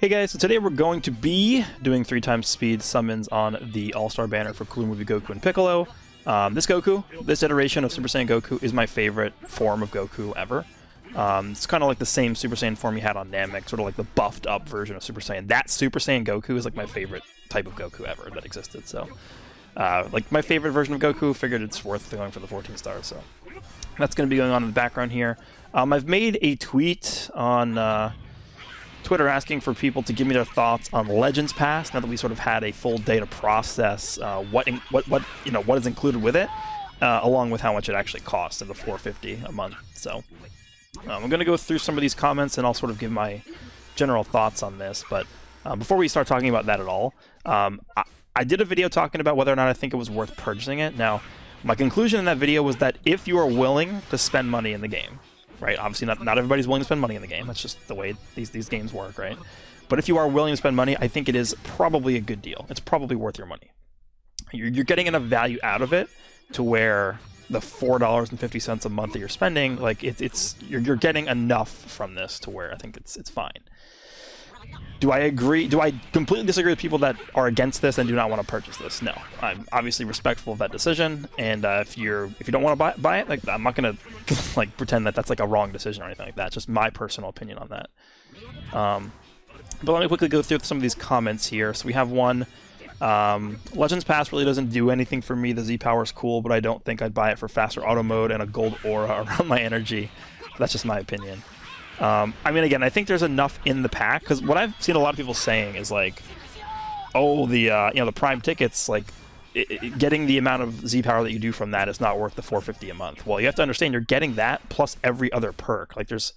Hey guys, so today we're going to be doing 3x speed summons on the All-Star banner for PICCOLO movie Goku and Piccolo. This Goku, this iteration of Super Saiyan Goku is my favorite form of Goku ever. It's kind of like the same Super Saiyan form you had on Namek, sort of like the buffed up version of Super Saiyan. That Super Saiyan Goku is like my favorite type of Goku ever that existed, so... like my favorite version of Goku, figured it's worth going for the 14 stars, so... That's going to be going on in the background here. I've made a tweet on... Twitter asking for people to give me their thoughts on Legends Pass now that we sort of had a full day to process what is included with it, along with how much it actually costs at the $4.50 a month. So I'm going to go through some of these comments and I'll sort of give my general thoughts on this. But before we start talking about that at all, I did a video talking about whether or not I think it was worth purchasing it. Now, my conclusion in that video was that if you are willing to spend money in the game, right? Obviously, not everybody's willing to spend money in the game. That's just the way these games work, right? But if you are willing to spend money, I think it is probably a good deal. It's probably worth your money. You're getting enough value out of it to where the $4.50 a month that you're spending, like you're getting enough from this to where I think it's fine. Do I agree? Do I completely disagree with people that are against this and do not want to purchase this? No, I'm obviously respectful of that decision. And if you don't want to buy it, like I'm not gonna like pretend that that's like a wrong decision or anything like that. It's just my personal opinion on that. But let me quickly go through some of these comments here. So we have one. Legends Pass really doesn't do anything for me. The Z power is cool, but I don't think I'd buy it for faster auto mode and a gold aura around my energy. That's just my opinion. I mean, again, I think there's enough in the pack, because what I've seen a lot of people saying is like, oh, the Prime tickets, like, getting the amount of Z power that you do from that is not worth the $4.50 a month. Well, you have to understand you're getting that plus every other perk. Like, there's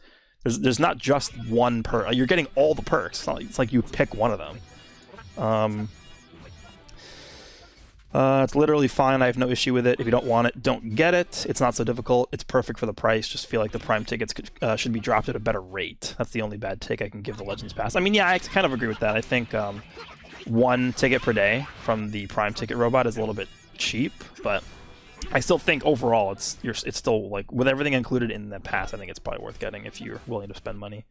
not just one perk. You're getting all the perks. It's like you pick one of them. It's literally fine. I have no issue with it. If you don't want it, don't get it. It's not so difficult. It's perfect for the price. Just feel like the Prime tickets should be dropped at a better rate. That's the only bad take I can give the Legends Pass. I mean, yeah, I kind of agree with that. I think one ticket per day from the Prime ticket robot is a little bit cheap, but I still think overall it's still, like, with everything included in the pass, I think it's probably worth getting if you're willing to spend money.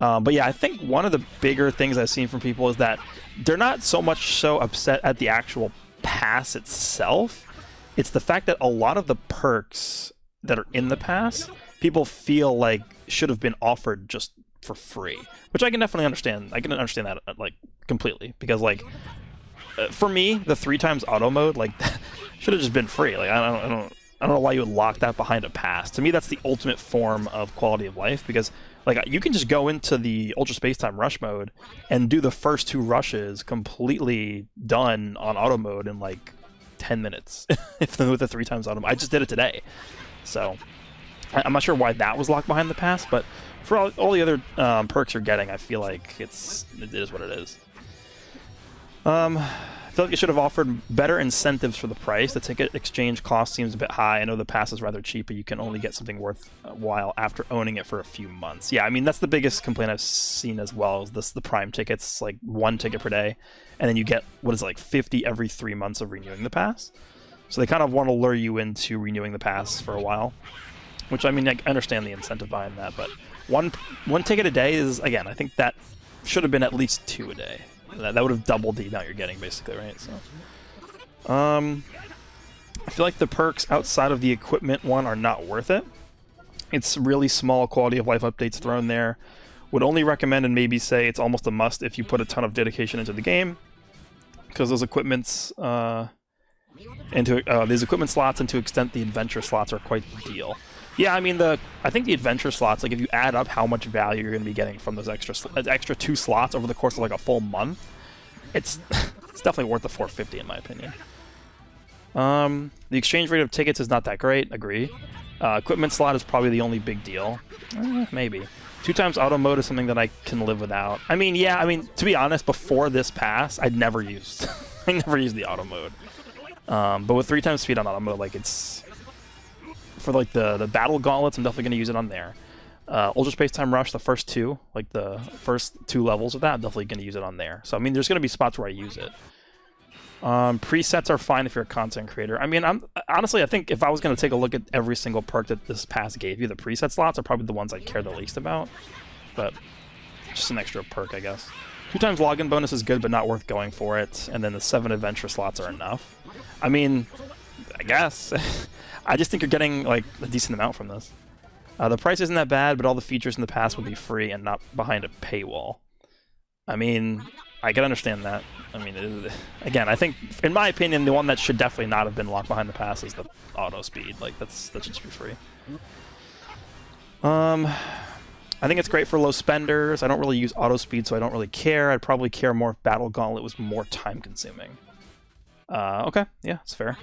But yeah, I think one of the bigger things I've seen from people is that they're not so much so upset at the actual pass itself. It's the fact that a lot of the perks that are in the pass, people feel like should have been offered just for free, which I can definitely understand. I can understand that like completely, because like for me, the 3x auto mode like should have just been free. Like I don't know why you would lock that behind a pass. To me, that's the ultimate form of quality of life, because like you can just go into the Ultra Space Time Rush mode and do the first 2 rushes completely done on auto mode in like 10 minutes with the 3x auto mode. I just did it today. So I'm not sure why that was locked behind the pass, but for all the other perks you're getting, I feel like it is what it is. I feel like it should have offered better incentives for the price. The ticket exchange cost seems a bit high. I know the pass is rather cheap, but you can only get something worthwhile after owning it for a few months. Yeah, I mean, that's the biggest complaint I've seen as well, is the Prime tickets, like 1 ticket per day, and then you get, what is it, like 50 every 3 months of renewing the pass. So they kind of want to lure you into renewing the pass for a while, which, I mean, I understand the incentive behind that, but one ticket a day is, again, I think that should have been at least 2 a day. That would have doubled the amount you're getting, basically, right? So, I feel like the perks outside of the equipment one are not worth it. It's really small quality of life updates thrown there. Would only recommend and maybe say it's almost a must if you put a ton of dedication into the game, because those equipments these equipment slots, and to extent the adventure slots, are quite the deal. Yeah, I mean, I think the adventure slots, like if you add up how much value you're going to be getting from those extra 2 slots over the course of like a full month, it's definitely worth the $4.50 in my opinion. The exchange rate of tickets is not that great, agree. Equipment slot is probably the only big deal. Maybe. 2x auto mode is something that I can live without. I mean, yeah, I mean, to be honest, before this pass, I'd never used I never used the auto mode. But with 3x speed on auto mode, like it's... For like the battle gauntlets, I'm definitely going to use it on there. Ultra Space Time Rush, the first 2, like the first 2 levels of that, I'm definitely going to use it on there. So I mean, there's going to be spots where I use it. Presets are fine if you're a content creator. I mean, honestly, I think if I was going to take a look at every single perk that this pass gave you, the preset slots are probably the ones I care the least about. But just an extra perk, I guess. 2 times login bonus is good, but not worth going for it. And then the 7 adventure slots are enough. I mean, I guess. I just think you're getting like a decent amount from this. The price isn't that bad, but all the features in the past would be free and not behind a paywall. I mean, I can understand that. I mean, again, I think, in my opinion, the one that should definitely not have been locked behind the pass is the auto speed. Like, that should just be free. I think it's great for low spenders. I don't really use auto speed, so I don't really care. I'd probably care more if Battle Gauntlet was more time consuming. Okay, yeah, it's fair.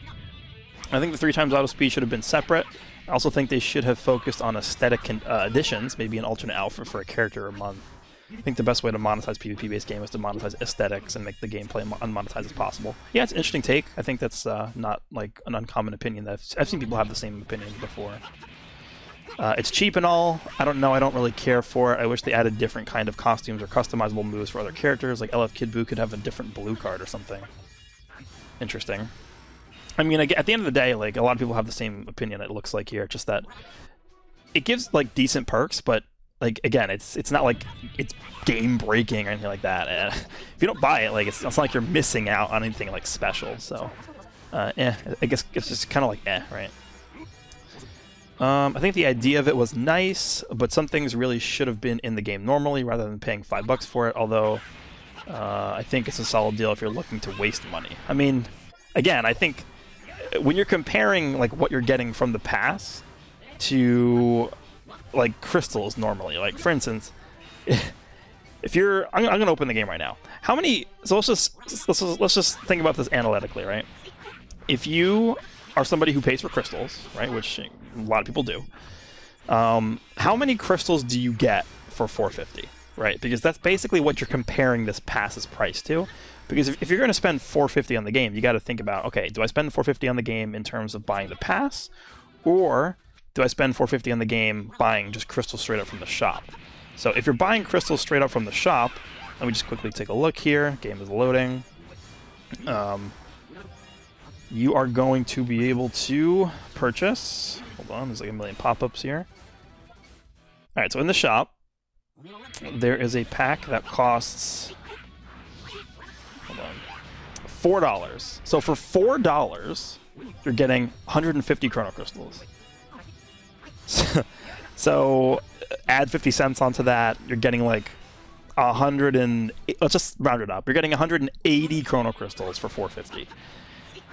I think the 3 times auto speed should have been separate. I also think they should have focused on aesthetic additions, maybe an alternate outfit for a character a month. I think the best way to monetize PvP-based game is to monetize aesthetics and make the gameplay unmonetized as possible. Yeah, it's an interesting take. I think that's not like an uncommon opinion. That I've seen people have the same opinion before. It's cheap and all. I don't know. I don't really care for it. I wish they added different kind of costumes or customizable moves for other characters. Like LF Kid Buu could have a different blue card or something. Interesting. I mean, at the end of the day, like a lot of people have the same opinion. It looks like here, just that it gives like decent perks, but like again, it's not like it's game breaking or anything like that. If you don't buy it, like it's not like you're missing out on anything like special. So, I guess it's just kind of like right. I think the idea of it was nice, but some things really should have been in the game normally rather than paying $5 for it. Although I think it's a solid deal if you're looking to waste money. I mean, again, I think when you're comparing like what you're getting from the pass to like crystals normally, like for instance, if you're, I'm gonna open the game right now. How many? So let's just think about this analytically, right? If you are somebody who pays for crystals, right, which a lot of people do, how many crystals do you get for $4.50, right? Because that's basically what you're comparing this pass's price to. Because if you're going to spend $4.50 on the game, you got to think about, okay, do I spend $4.50 on the game in terms of buying the pass, or do I spend $4.50 on the game buying just crystals straight up from the shop? So if you're buying crystals straight up from the shop, let me just quickly take a look here. Game is loading. You are going to be able to purchase. Hold on, there's like a million pop-ups here. All right, so in the shop, there is a pack that costs. Hold on, $4. So for $4, you're getting 150 chrono crystals. So add 50 cents onto that, you're getting like 100 and let's just round it up. You're getting 180 chrono crystals for $4.50.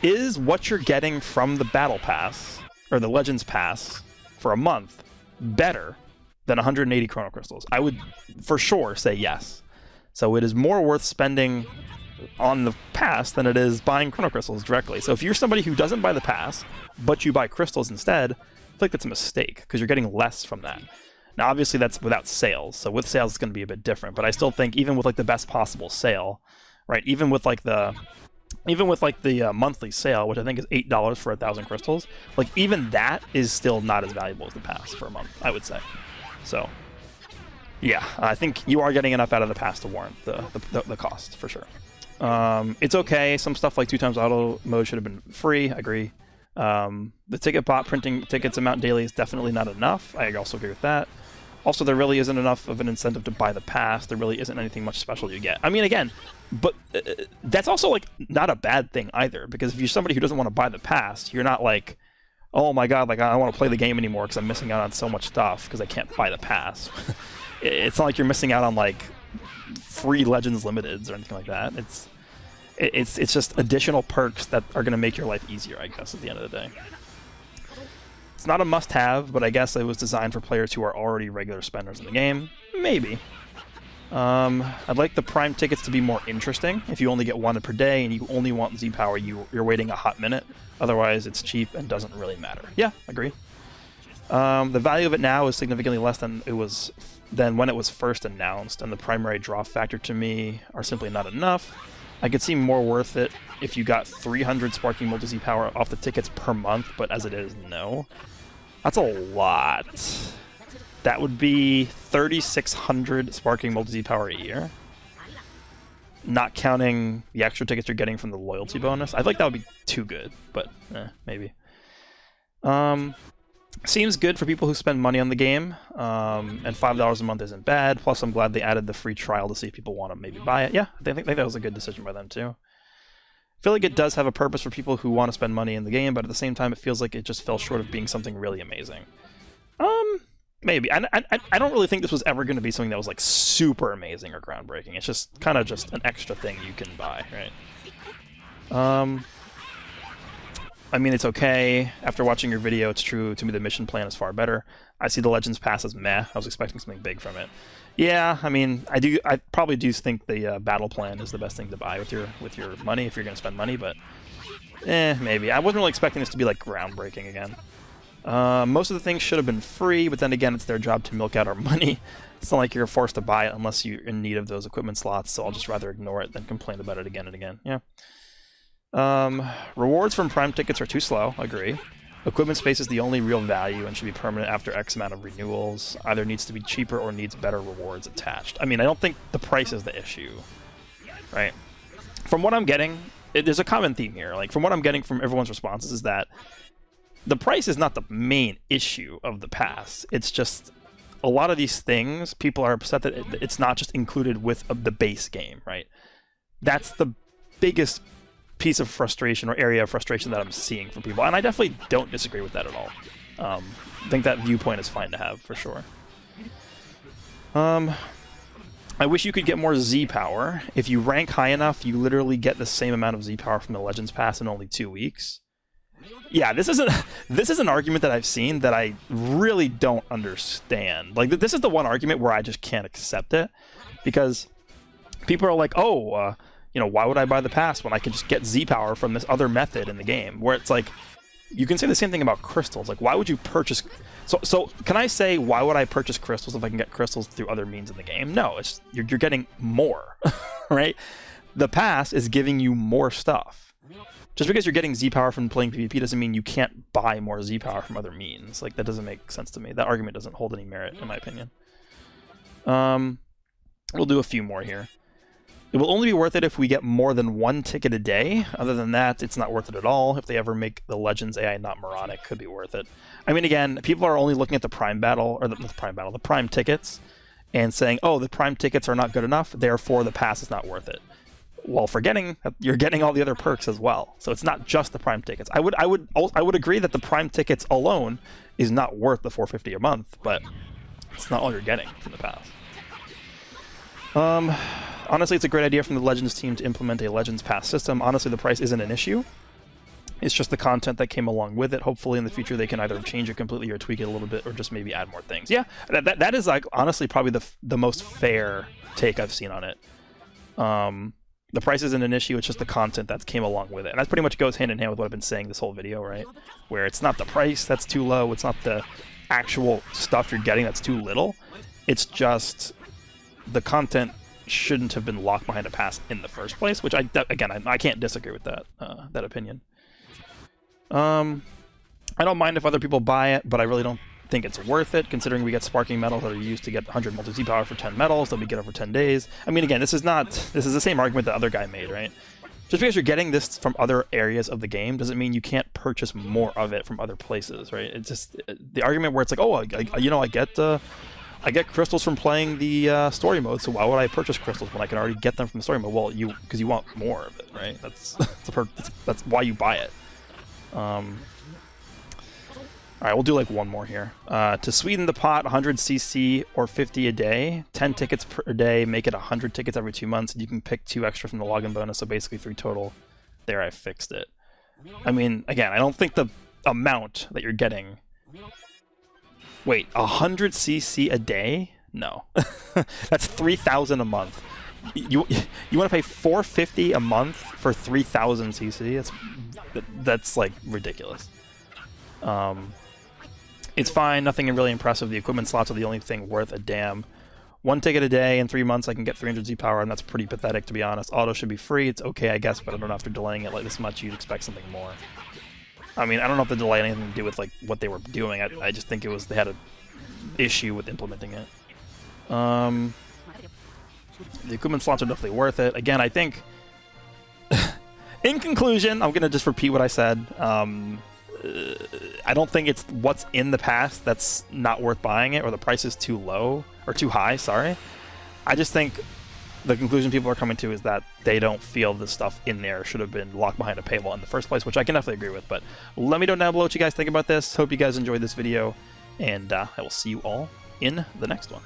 Is what you're getting from the Battle Pass or the Legends Pass for a month better than 180 chrono crystals? I would for sure say yes. So it is more worth spending on the pass than it is buying chrono crystals directly. So if you're somebody who doesn't buy the pass but you buy crystals instead, I feel like that's a mistake because you're getting less from that. Now obviously that's without sales, so with sales it's going to be a bit different, but I still think even with like the best possible sale, right, even with the monthly sale, which I think is $8 for 1,000 crystals, like even that is still not as valuable as the pass for a month, I would say. So yeah, I think you are getting enough out of the pass to warrant the cost for sure. It's okay. Some stuff like 2 times auto mode should have been free. I agree. The ticket bot printing tickets amount daily is definitely not enough. I also agree with that. Also, there really isn't enough of an incentive to buy the pass. There really isn't anything much special you get. I mean, again, but that's also like not a bad thing either, because if you're somebody who doesn't want to buy the pass, you're not like, oh my god, like I don't want to play the game anymore because I'm missing out on so much stuff because I can't buy the pass. It's not like you're missing out on like free Legends Limiteds or anything like that. It's just additional perks that are going to make your life easier, I guess, at the end of the day. It's not a must-have, but I guess it was designed for players who are already regular spenders in the game. Maybe. I'd like the Prime tickets to be more interesting. If you only get one per day and you only want Z-Power, you're waiting a hot minute. Otherwise, it's cheap and doesn't really matter. Yeah, agree. The value of it now is significantly less than when it was first announced, and the primary draw factor to me are simply not enough. I could see more worth it if you got 300 Sparking Multi-Z power off the tickets per month, but as it is, no. That's a lot. That would be 3,600 Sparking Multi-Z power a year. Not counting the extra tickets you're getting from the loyalty bonus. I feel like that would be too good, but maybe. Seems good for people who spend money on the game, and $5 a month isn't bad. Plus, I'm glad they added the free trial to see if people want to maybe buy it. Yeah, I think that was a good decision by them too. I feel like it does have a purpose for people who want to spend money in the game, but at the same time, it feels like it just fell short of being something really amazing. Maybe. I don't really think this was ever going to be something that was like super amazing or groundbreaking. It's just kind of just an extra thing you can buy, right? I mean, it's okay. After watching your video, it's true. To me, the mission plan is far better. I see the Legends Pass as meh. I was expecting something big from it. Yeah, I mean, I probably do think the battle plan is the best thing to buy with your money if you're going to spend money, but maybe. I wasn't really expecting this to be like groundbreaking again. Most of the things should have been free, but then again, it's their job to milk out our money. It's not like you're forced to buy it unless you're in need of those equipment slots, so I'll just rather ignore it than complain about it again and again. Yeah. Rewards from Prime tickets are too slow, agree. Equipment space is the only real value and should be permanent after X amount of renewals. Either needs to be cheaper or needs better rewards attached. I mean, I don't think the price is the issue, right? From what I'm getting, there's a common theme here. Like, from what I'm getting from everyone's responses is that the price is not the main issue of the pass. It's just a lot of these things, people are upset that it's not just included with the base game, right? That's the biggest piece of frustration or area of frustration that I'm seeing from people, and I definitely don't disagree with that at all. I think that viewpoint is fine to have, for sure. I wish you could get more Z power. If you rank high enough, you literally get the same amount of Z power from the Legends Pass in only 2 weeks. Yeah, this is an argument that I've seen that I really don't understand. Like, this is the one argument where I just can't accept it, because people are like, oh, you know, why would I buy the pass when I can just get Z power from this other method in the game? Where it's like, you can say the same thing about crystals. Like, why would you purchase? So can I say, why would I purchase crystals if I can get crystals through other means in the game? No, it's you're getting more, right? The pass is giving you more stuff. Just because you're getting Z power from playing PvP doesn't mean you can't buy more Z power from other means. Like, that doesn't make sense to me. That argument doesn't hold any merit, in my opinion. We'll do a few more here. It will only be worth it if we get more than 1 ticket a day. Other than that, it's not worth it at all. If they ever make the Legends AI not moronic, could be worth it. I mean, again, people are only looking at the Prime Battle, or the Prime tickets, and saying, oh, the Prime tickets are not good enough, therefore the pass is not worth it. While forgetting that you're getting all the other perks as well. So it's not just the Prime tickets. I would agree that the Prime tickets alone is not worth the $4.50 a month, but it's not all you're getting from the pass. Honestly, it's a great idea from the Legends team to implement a Legends Pass system. Honestly, the price isn't an issue. It's just the content that came along with it. Hopefully, in the future, they can either change it completely or tweak it a little bit, or just maybe add more things. Yeah, that is, like, honestly probably the most fair take I've seen on it. The price isn't an issue, it's just the content that came along with it. And that pretty much goes hand in hand with what I've been saying this whole video, right? Where it's not the price that's too low, it's not the actual stuff you're getting that's too little. It's just the content shouldn't have been locked behind a pass in the first place, which I can't disagree with that that opinion. I don't mind if other people buy it, but I really don't think it's worth it, considering we get sparking metals that are used to get 100 multi-Z power for 10 metals that we get over 10 days. I mean, again, this is the same argument the other guy made, right? Just because you're getting this from other areas of the game doesn't mean you can't purchase more of it from other places, right? It's just the argument where it's like, oh, I get crystals from playing the story mode, so why would I purchase crystals when I can already get them from the story mode? Well, because you want more of it, right? That's why you buy it. Alright, we'll do like one more here. To sweeten the pot, 100 CC or 50 a day, 10 tickets per day, make it 100 tickets every 2 months, and you can pick 2 extra from the login bonus, so basically 3 total. There, I fixed it. I mean, again, I don't think the amount that you're getting... Wait, 100 CC a day? No. That's 3,000 a month. You want to pay $4.50 a month for 3,000 CC? That's like ridiculous. It's fine, nothing really impressive. The equipment slots are the only thing worth a damn. 1 ticket a day in 3 months, I can get 300 Z power, and that's pretty pathetic, to be honest. Auto should be free. It's okay, I guess, but I don't know, after delaying it like this much, you'd expect something more. I mean, I don't know if the delay had anything to do with like what they were doing. I just think they had an issue with implementing it. The equipment slots are definitely worth it. Again, I think, in conclusion, I'm going to just repeat what I said. I don't think it's what's in the past that's not worth buying it, or the price is too low, or too high, sorry. I just think the conclusion people are coming to is that they don't feel the stuff in there should have been locked behind a paywall in the first place, which I can definitely agree with. But let me know down below what you guys think about this. Hope you guys enjoyed this video, and I will see you all in the next one.